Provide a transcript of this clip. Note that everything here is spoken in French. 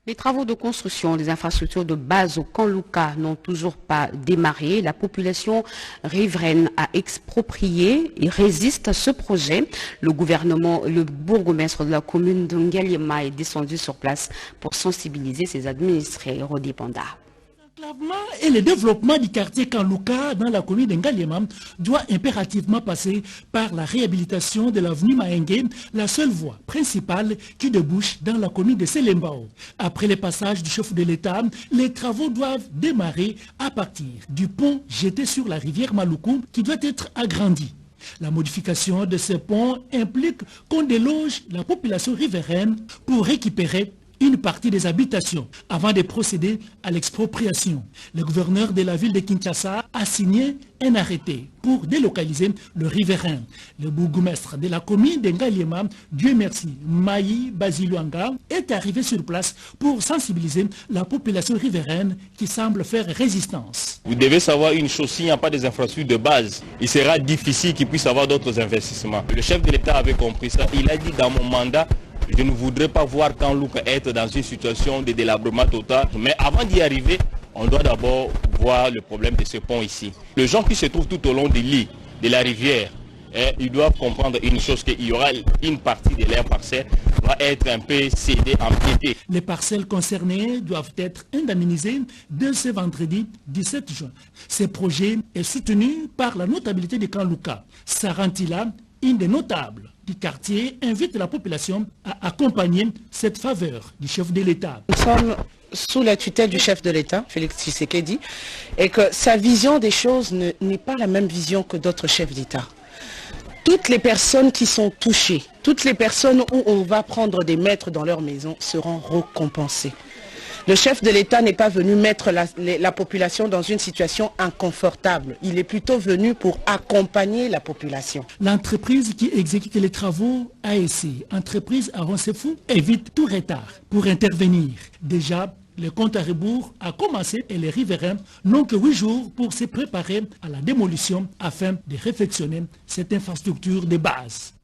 Les travaux de construction des infrastructures de base au camp Luka n'ont toujours pas démarré. La population riveraine a exproprié et résiste à ce projet. Le bourgmestre de la commune de Ngaliema est descendu sur place pour sensibiliser ses administrés. Rodi Panda. L'enclavement et le développement du quartier Kanluka dans la commune de Ngaliema doit impérativement passer par la réhabilitation de l'avenue Maengue, la seule voie principale qui débouche dans la commune de Selembao. Après le passage du chef de l'État, les travaux doivent démarrer à partir du pont jeté sur la rivière Maluku qui doit être agrandi. La modification de ce pont implique qu'on déloge la population riveraine pour récupérer une partie des habitations avant de procéder à l'expropriation. Le gouverneur de la ville de Kinshasa a signé un arrêté pour délocaliser le riverain. Le bourgmestre de la commune de Ngaliema, Dieu merci, Maï Basiluanga, est arrivé sur place pour sensibiliser la population riveraine qui semble faire résistance. Vous devez savoir une chose, s'il n'y a pas des infrastructures de base, il sera difficile qu'il puisse avoir d'autres investissements. Le chef de l'État avait compris ça. Il a dit dans mon mandat, je ne voudrais pas voir Kanluka être dans une situation de délabrement total. Mais avant d'y arriver, on doit d'abord voir le problème de ce pont ici. Les gens qui se trouvent tout au long du lit de la rivière, ils doivent comprendre une chose, qu'il y aura une partie de leur parcelle qui va être un peu cédée, empiétée. Les parcelles concernées doivent être indemnisées dès ce vendredi 17 juin. Ce projet est soutenu par la notabilité de Kanluka. Sarantila, une des notables du quartier, invite la population à accompagner cette faveur du chef de l'État. Nous sommes sous la tutelle du chef de l'État, Félix Tshisekedi, et que sa vision des choses n'est pas la même vision que d'autres chefs d'État. Toutes les personnes qui sont touchées, toutes les personnes où on va prendre des maîtres dans leur maison seront récompensées. Le chef de l'État n'est pas venu mettre la population dans une situation inconfortable. Il est plutôt venu pour accompagner la population. L'entreprise qui exécute les travaux ASC, entreprise à Roncefou, évite tout retard pour intervenir. Déjà, le compte à rebours a commencé et les riverains n'ont que 8 jours pour se préparer à la démolition afin de réfectionner cette infrastructure de base.